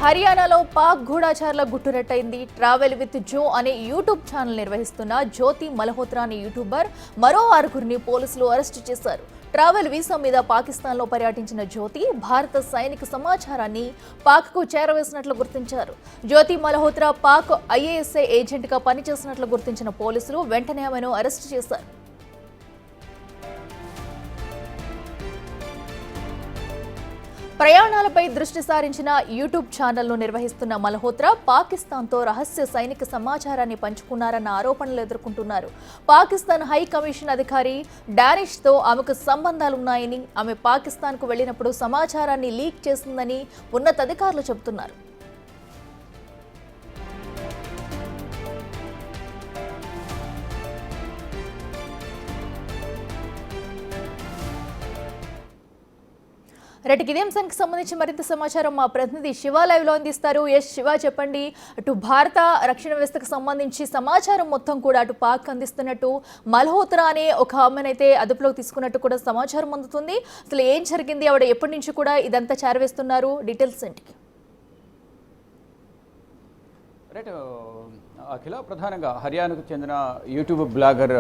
హర్యానాలో Pak గూఢాచారుల గుట్టురట్టయింది. Travel with Jo అనే YouTube channel నిర్వహిస్తున్న జ్యోతి మల్హోత్రా అనే యూట్యూబర్ మరో 6గురిని పోలీసులు అరెస్టు చేశారు. ట్రావెల్ వీసా మీద పాకిస్తాన్లో పర్యటించిన జ్యోతి భారత సైనిక సమాచారాన్ని పాక్కు చేరవేసినట్లు గుర్తించారు. జ్యోతి మల్హోత్రా పాక్ ఐఏఎస్ఐ ఏజెంట్గా పనిచేసినట్లు గుర్తించిన పోలీసులు వెంటనే ఆమెను అరెస్టు చేశారు. ప్రయాణాలపై దృష్టి సారించిన యూట్యూబ్ ఛానల్ను నిర్వహిస్తున్న మల్హోత్రా పాకిస్తాన్తో రహస్య సైనిక సమాచారాన్ని పంచుకున్నారన్న ఆరోపణలు ఎదుర్కొంటున్నారు. పాకిస్తాన్ హై కమిషన్ అధికారి డానిష్తో ఆమెకు సంబంధాలున్నాయని, ఆమె పాకిస్తాన్కు వెళ్లినప్పుడు సమాచారాన్ని లీక్ చేసిందని ఉన్నతాధికారులు చెబుతున్నారు. రెడ్డికి ఇదే అంశానికి సంబంధించి మరింత సమాచారం మా ప్రతినిధి శివ లైవ్ లో అందిస్తారు. శివ, చెప్పండి. అటు భారత రక్షణ వ్యవస్థకు సంబంధించి సమాచారం మొత్తం కూడా అటు పాక్ అందిస్తున్నట్టు, మల్హోత్రా అనే ఒక ఆమెనైతే అదుపులోకి తీసుకున్నట్టు కూడా సమాచారం అందుతుంది. అసలు ఏం జరిగింది, ఆవిడ ఎప్పటి నుంచి కూడా ఇదంతా చేరవేస్తున్నారు, డీటెయిల్స్ ఏంటి? రైట్ అఖిల, ప్రధానంగా హర్యానాకు చెందిన యూట్యూబ్ బ్లాగర్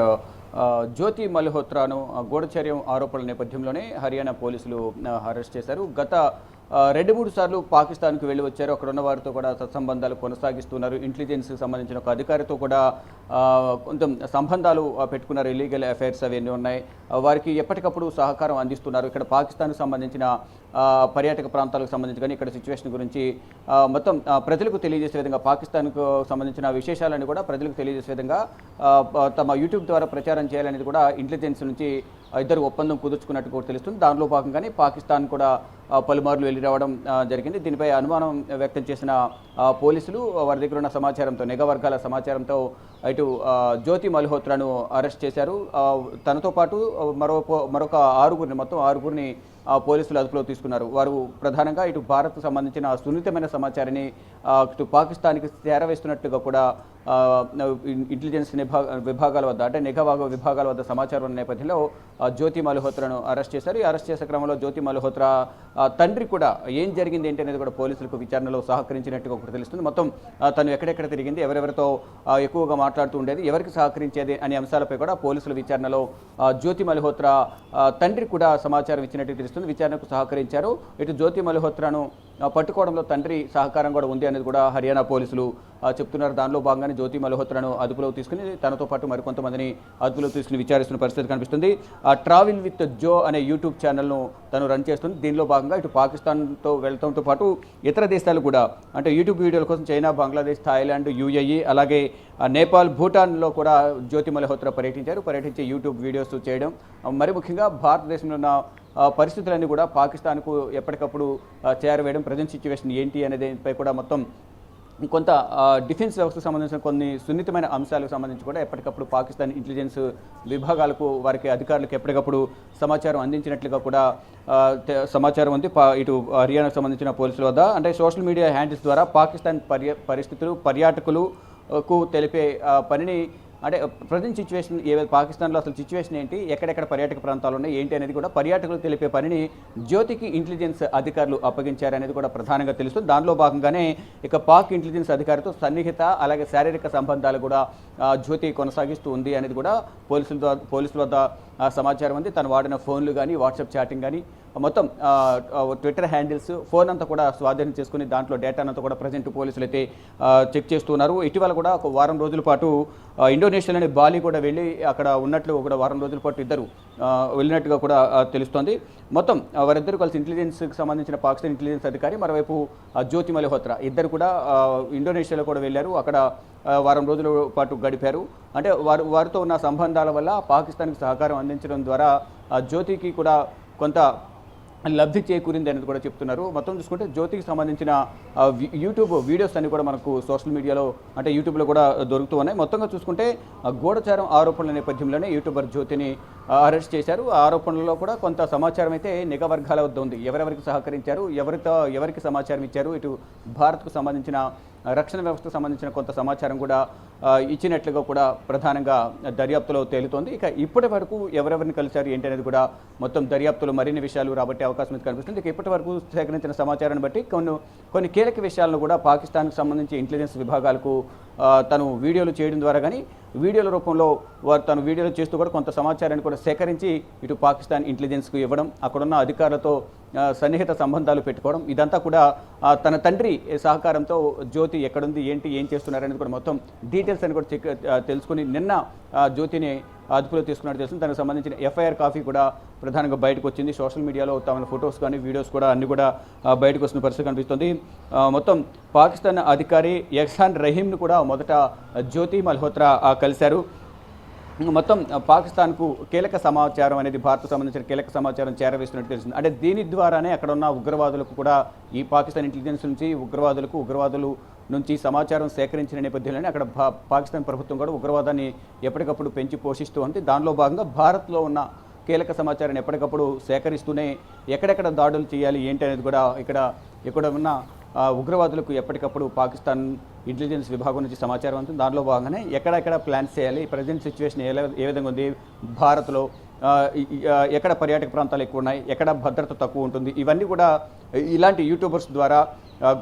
జ్యోతి మల్హోత్రాను గూఢచర్యం ఆరోపణల నేపథ్యంలోనే హర్యానా పోలీసులు అరెస్ట్ చేశారు. గత 2-3 సార్లు పాకిస్తాన్కు వెళ్ళి వచ్చారు. అక్కడ ఉన్న వారితో కూడా సత్సంబంధాలు కొనసాగిస్తున్నారు. ఇంటెలిజెన్స్కి సంబంధించిన ఒక అధికారితో కూడా కొంచెం సంబంధాలు పెట్టుకున్నారు. ఇల్లీగల్ అఫైర్స్ అవన్నీ ఉన్నాయి. వారికి ఎప్పటికప్పుడు సహకారం అందిస్తున్నారు. ఇక్కడ పాకిస్తాన్కు సంబంధించిన పర్యాటక ప్రాంతాలకు సంబంధించి కానీ ఇక్కడ సిచ్యువేషన్ గురించి మొత్తం ప్రజలకు తెలియజేసే విధంగా, పాకిస్తాన్కు సంబంధించిన విశేషాలను కూడా ప్రజలకు తెలియజేసే విధంగా తమ యూట్యూబ్ ద్వారా ప్రచారం చేయాలనేది కూడా ఇంటెలిజెన్స్ నుంచి ఇద్దరు ఒప్పందం కుదుర్చుకున్నట్టు కూడా తెలుస్తుంది. దానిలో భాగంగానే పాకిస్తాన్ కూడా పలుమార్లు వెళ్ళి రావడం జరిగింది. దీనిపై అనుమానం వ్యక్తం చేసిన పోలీసులు వారి దగ్గర ఉన్న సమాచారంతో, నిఘా వర్గాల సమాచారంతో ఇటు జ్యోతి మల్హోత్రాను అరెస్ట్ చేశారు. తనతో పాటు మరొక 6గురిని, మొత్తం 6గురిని పోలీసులు అదుపులో తీసుకున్నారు. వారు ప్రధానంగా ఇటు భారత్కు సంబంధించిన సున్నితమైన సమాచారాన్ని ఇటు పాకిస్తాన్కి చేరవేస్తున్నట్టుగా కూడా ఇంటెలిజెన్స్ విభాగాల వద్ద, అంటే నిఘా విభాగాల వద్ద సమాచారం ఉన్న నేపథ్యంలో జ్యోతి మల్హోత్రాను అరెస్ట్ చేశారు. ఈ అరెస్ట్ చేసే క్రమంలో జ్యోతి మల్హోత్రా తండ్రి కూడా ఏం జరిగింది ఏంటి అనేది కూడా పోలీసులకు విచారణలో సహకరించినట్టుగా కూడా తెలుస్తుంది. మొత్తం తను ఎక్కడెక్కడ తిరిగింది, ఎవరెవరితో ఎక్కువగా మాట్లాడుతూ ఉండేది, ఎవరికి సహకరించేది అనే అంశాలపై కూడా పోలీసుల విచారణలో జ్యోతి మల్హోత్రా తండ్రి కూడా సమాచారం ఇచ్చినట్టు తెలుస్తుంది. విచారణకు సహకరించారు. ఇటు జ్యోతి మల్హోత్రాను పట్టుకోవడంలో తండ్రి సహకారం కూడా ఉంది అనేది కూడా హర్యానా పోలీసులు చెప్తున్నారు. దానిలో భాగంగానే జ్యోతి మల్హోత్రాను అదుపులోకి తీసుకుని తనతో పాటు మరికొంతమందిని అదుపులోకి తీసుకుని విచారిస్తున్న పరిస్థితి కనిపిస్తుంది. ట్రావెల్ విత్ జో అనే యూట్యూబ్ ఛానల్ను తను రన్ చేస్తుంది. దీనిలో భాగంగా ఇటు పాకిస్తాన్తో వెళ్లడంతో పాటు ఇతర దేశాలు కూడా, అంటే యూట్యూబ్ వీడియోల కోసం చైనా, బంగ్లాదేశ్, థాయిలాండ్, యుఏఈ, అలాగే నేపాల్, భూటాన్లో కూడా జ్యోతి మల్హోత్రా పర్యటించి యూట్యూబ్ వీడియోస్ చేయడం, మరి ముఖ్యంగా భారతదేశంలో ఉన్న పరిస్థితులన్నీ కూడా పాకిస్తాన్కు ఎప్పటికప్పుడు చేరవేయడం, ప్రజెంట్ సిచ్యువేషన్ ఏంటి అనేదిపై కూడా మొత్తం కొంత డిఫెన్స్ వ్యవస్థకు సంబంధించిన కొన్ని సున్నితమైన అంశాలకు సంబంధించి కూడా ఎప్పటికప్పుడు పాకిస్తాన్ ఇంటెలిజెన్స్ విభాగాలకు, వారికి అధికారులకు ఎప్పటికప్పుడు సమాచారం అందించినట్లుగా కూడా సమాచారం ఉంది. ఇటు హర్యానాకు సంబంధించిన పోలీసుల వద్ద, అంటే సోషల్ మీడియా హ్యాండిల్స్ ద్వారా పాకిస్తాన్ పరిస్థితులు, పర్యాటకులకు తెలిపే పనిని, అంటే ప్రజెంట్ సిచ్యువేషన్ పాకిస్తాన్లో అసలు సిచ్యువేషన్ ఏంటి, ఎక్కడెక్కడ పర్యాటక ప్రాంతాలు ఉన్నాయి ఏంటి అనేది కూడా పర్యాటకులు తెలిపే పనిని జ్యోతికి ఇంటెలిజెన్స్ అధికారులు అప్పగించారనేది కూడా ప్రధానంగా తెలుస్తుంది. దానిలో భాగంగానే ఇక పాక్ ఇంటెలిజెన్స్ అధికారితో సన్నిహిత, అలాగే శారీరక సంబంధాలు కూడా జ్యోతి కొనసాగిస్తూ ఉంది అనేది కూడా పోలీసుల వద్ద సమాచారం ఉంది. తను వాడిన ఫోన్లు కానీ, వాట్సాప్ చాటింగ్ కానీ, మొత్తం ట్విట్టర్ హ్యాండిల్స్, ఫోన్ అంతా కూడా స్వాధీనం చేసుకుని దాంట్లో డేటానంతా కూడా ప్రజెంట్ పోలీసులు అయితే చెక్ చేస్తున్నారు. ఇటీవల కూడా ఒక వారం రోజుల పాటు ఇండోనేషియాలోని బాలి కూడా వెళ్ళి అక్కడ ఉన్నట్లు కూడా వారం రోజుల పాటు ఇద్దరు వెళ్ళినట్టుగా కూడా తెలుస్తోంది. మొత్తం వారిద్దరు కలిసి ఇంటెలిజెన్స్కి సంబంధించిన పాకిస్తాన్ ఇంటెలిజెన్స్ అధికారి, మరోవైపు జ్యోతి మల్హోత్రా ఇద్దరు కూడా ఇండోనేషియాలో కూడా వెళ్ళారు. అక్కడ వారం రోజుల పాటు గడిపారు. అంటే వారితో ఉన్న సంబంధాల వల్ల పాకిస్తాన్కి సహకారం అందించడం ద్వారా జ్యోతికి కూడా కొంత లబ్ధి చేకూరింది అనేది కూడా చెప్తున్నారు. మొత్తం చూసుకుంటే జ్యోతికి సంబంధించిన యూట్యూబ్ వీడియోస్ అన్ని కూడా మనకు సోషల్ మీడియాలో, అంటే యూట్యూబ్లో కూడా దొరుకుతూ ఉన్నాయి. మొత్తంగా చూసుకుంటే గూఢచారం ఆరోపణల నేపథ్యంలోనే యూట్యూబర్ జ్యోతిని అరెస్ట్ చేశారు. ఆ ఆరోపణలలో కూడా కొంత సమాచారం అయితే నిఘా వర్గాల వద్ద ఉంది. ఎవరెవరికి సహకరించారు, ఎవరికి సమాచారం ఇచ్చారు, ఇటు భారత్కు సంబంధించిన రక్షణ వ్యవస్థకు సంబంధించిన కొంత సమాచారం కూడా ఇచ్చినట్లుగా కూడా ప్రధానంగా దర్యాప్తులో తేలుతోంది. ఇక ఇప్పటి వరకు ఎవరెవరిని కలిశారు ఏంటి అనేది కూడా మొత్తం దర్యాప్తులో మరిన్ని విషయాలు రాబట్టే అవకాశం అయితే కనిపిస్తుంది. ఇక ఇప్పటి వరకు సేకరించిన సమాచారాన్ని బట్టి కొన్ని కీలక విషయాలను కూడా పాకిస్తాన్కి సంబంధించి ఇంటెలిజెన్స్ విభాగాలకు తను వీడియోలు చేయడం ద్వారా కానీ వీడియోల రూపంలో వారు తను వీడియోలు చేస్తూ కూడా కొంత సమాచారాన్ని కూడా సేకరించి ఇటు పాకిస్తాన్ ఇంటెలిజెన్స్కు ఇవ్వడం, అక్కడున్న అధికారులతో సన్నిహిత సంబంధాలు పెట్టుకోవడం, ఇదంతా కూడా తన తండ్రి సహకారంతో జ్యోతి ఎక్కడుంది ఏంటి ఏం చేస్తున్నారనేది కూడా మొత్తం డీటెయిల్స్ అని కూడా తెలుసుకుని నిన్న జ్యోతిని అదుపులో తీసుకున్నట్టు తెలుస్తుంది. దానికి సంబంధించిన ఎఫ్ఐఆర్ కాపీ కూడా ప్రధానంగా బయటకు వచ్చింది. సోషల్ మీడియాలో తమ ఫొటోస్ కానీ వీడియోస్ కూడా అన్ని కూడా బయటకు వస్తున్న పరిస్థితి కనిపిస్తుంది. మొత్తం పాకిస్తాన్ అధికారి ఎహ్సాన్ రహీంను కూడా మొదట జ్యోతి మల్హోత్రా కలిశారు. మొత్తం పాకిస్తాన్కు కీలక సమాచారం అనేది భారత్కు సంబంధించిన కీలక సమాచారం చేరవేస్తున్నట్టు తెలిసింది. అంటే దీని ద్వారానే అక్కడ ఉన్న ఉగ్రవాదులకు కూడా ఈ పాకిస్తాన్ ఇంటెలిజెన్స్ నుంచి ఉగ్రవాదులు నుంచి సమాచారం సేకరించిన నేపథ్యంలోనే అక్కడ పాకిస్తాన్ ప్రభుత్వం కూడా ఉగ్రవాదాన్ని ఎప్పటికప్పుడు పెంచి పోషిస్తూ ఉంది. దానిలో భాగంగా భారత్లో ఉన్న కీలక సమాచారాన్ని ఎప్పటికప్పుడు సేకరిస్తూనే ఎక్కడెక్కడ దాడులు చేయాలి ఏంటి అనేది కూడా ఇక్కడ ఉన్న ఉగ్రవాదులకు ఎప్పటికప్పుడు పాకిస్తాన్ ఇంటెలిజెన్స్ విభాగం నుంచి సమాచారం ఉంటుంది. దానిలో భాగంగానే ఎక్కడెక్కడ ప్లాన్స్ చేయాలి, ప్రజెంట్ సిచ్యువేషన్ ఏ విధంగా ఉంది, భారత్లో ఎక్కడ పర్యాటక ప్రాంతాలు ఎక్కువ ఉన్నాయి, ఎక్కడ భద్రత తక్కువ ఉంటుంది, ఇవన్నీ కూడా ఇలాంటి యూట్యూబర్స్ ద్వారా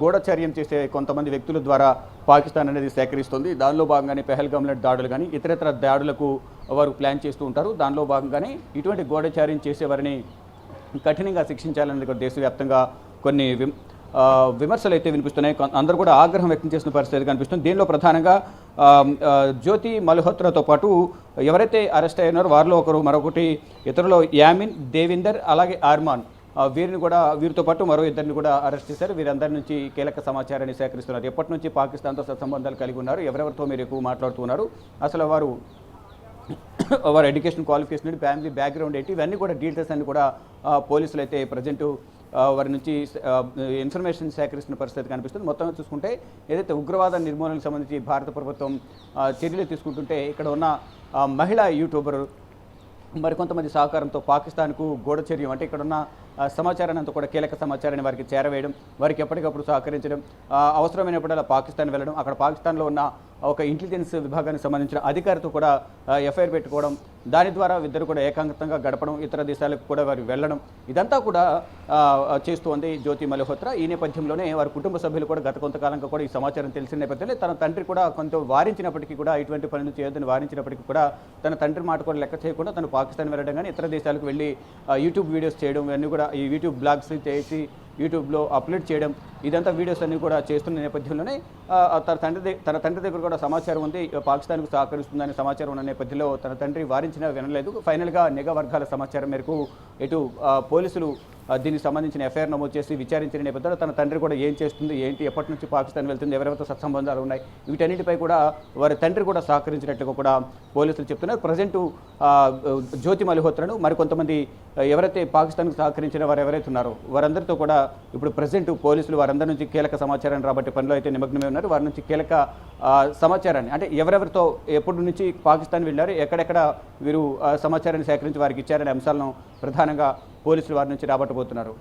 గూఢచర్యం చేసే కొంతమంది వ్యక్తుల ద్వారా పాకిస్తాన్ అనేది సేకరిస్తుంది. దానిలో భాగంగానే పెహల్గాంలో దాడులు కానీ ఇతరత్ర దాడులకు వారు ప్లాన్ చేస్తూ ఉంటారు. దానిలో భాగంగానే ఇటువంటి గూఢచర్యం చేసేవారిని కఠినంగా శిక్షించాలనేది కూడా దేశవ్యాప్తంగా కొన్ని విమర్శలు అయితే వినిపిస్తున్నాయి. అందరూ కూడా ఆగ్రహం వ్యక్తం చేసిన పరిస్థితి కనిపిస్తుంది. దీనిలో ప్రధానంగా జ్యోతి మల్హోత్రాతో పాటు ఎవరైతే అరెస్ట్ అయ్యారో వారిలో మరొకటి ఇతరులు యామిన్, దేవిందర్, అలాగే ఆర్మాన్, వీరితో పాటు మరో ఇద్దరిని కూడా అరెస్ట్ చేశారు. వీరందరి నుంచి కీలక సమాచారాన్ని సేకరిస్తున్నారు. ఎప్పటి నుంచి పాకిస్తాన్తో సత్సంబంధాలు కలిగి ఉన్నారు, ఎవరెవరితో మీరు ఎక్కువ మాట్లాడుతున్నారు, అసలు వారి ఎడ్యుకేషన్ క్వాలిఫికేషన్, ఫ్యామిలీ బ్యాక్గ్రౌండ్ ఏంటి, ఇవన్నీ కూడా డీటెయిల్స్ అన్ని కూడా పోలీసులు అయితే ప్రజెంట్ వారి నుంచి ఇన్ఫర్మేషన్ సేకరిస్తున్న పరిస్థితి కనిపిస్తుంది. మొత్తం చూసుకుంటే ఏదైతే ఉగ్రవాద నిర్మూలనకు సంబంధించి భారత ప్రభుత్వం చర్యలు తీసుకుంటుంటే ఇక్కడ ఉన్న మహిళా యూట్యూబర్ మరికొంతమంది సహకారంతో పాకిస్తాన్కు గూఢచర్యం, అంటే ఇక్కడ ఉన్న సమాచారాన్ని అంతా కూడా కీలక సమాచారాన్ని వారికి చేరవేయడం, వారికి ఎప్పటికప్పుడు సహకరించడం, అవసరమైనప్పుడల్లా పాకిస్తాన్ వెళ్ళడం, అక్కడ పాకిస్తాన్లో ఉన్న ఒక ఇంటెలిజెన్స్ విభాగానికి సంబంధించిన అధికారితో కూడా ఎఫ్ఐఆర్ పెట్టుకోవడం, దాని ద్వారా ఇద్దరు కూడా ఏకాంతంగా గడపడం, ఇతర దేశాలకు కూడా వారు వెళ్ళడం, ఇదంతా కూడా చేస్తోంది జ్యోతి మల్హోత్రా. ఈ నేపథ్యంలోనే వారి కుటుంబ సభ్యులు కూడా గత కొంతకాలంగా కూడా ఈ సమాచారం తెలిసిన నేపథ్యంలో తన తండ్రి కూడా కొంత వారించినప్పటికీ కూడా ఇటువంటి పనులు చేయొద్దని వారించినప్పటికీ కూడా తన తండ్రి మాట కూడా లెక్క చేయకుండా తను పాకిస్తాన్ వెళ్ళడం కానీ ఇతర దేశాలకు వెళ్ళి యూట్యూబ్ వీడియోస్ చేయడం, ఇవన్నీ కూడా ఈ యూట్యూబ్ బ్లాగ్స్ చేసి యూట్యూబ్లో అప్లోడ్ చేయడం, ఇదంతా వీడియోస్ అన్ని కూడా చేస్తున్న నేపథ్యంలోనే తన తండ్రి దగ్గర కూడా సమాచారం ఉంది, పాకిస్తాన్కు సహకరిస్తుందనే సమాచారం ఉన్న నేపథ్యంలో తన తండ్రి వారించినా వినలేదు. ఫైనల్గా నిఘా వర్గాల సమాచారం మేరకు ఇటు పోలీసులు దీనికి సంబంధించిన ఎఫ్ఐఆర్ నమోదు చేసి విచారించిన నేపథ్యంలో తన తండ్రి కూడా ఏం చేస్తుంది ఏంటి, ఎప్పటి నుంచి పాకిస్తాన్ వెళ్తుంది, ఎవరెవరితో సత్సంబంధాలు ఉన్నాయి, వీటన్నిటిపై కూడా వారి తండ్రి కూడా సహకరించినట్లుగా కూడా పోలీసులు చెప్తున్నారు. ప్రజెంట్ జ్యోతి మల్హోత్రాను మరికొంతమంది ఎవరైతే పాకిస్తాన్కు సహకరించిన వారు ఎవరైతే ఉన్నారో వారందరితో కూడా ఇప్పుడు ప్రజెంట్ పోలీసులు వారందరి నుంచి కీలక సమాచారాన్ని రాబట్టే పనిలో అయితే నిమగ్నమై ఉన్నారు. వారి నుంచి కీలక సమాచారాన్ని, అంటే ఎవరెవరితో ఎప్పటి నుంచి పాకిస్తాన్ వెళ్ళారు, ఎక్కడెక్కడ వీరు సమాచారాన్ని సేకరించి వారికి ఇచ్చారనే అంశాలను ప్రధానంగా పోలీసులు వారి నుంచి రాబట్టబోతున్నారు.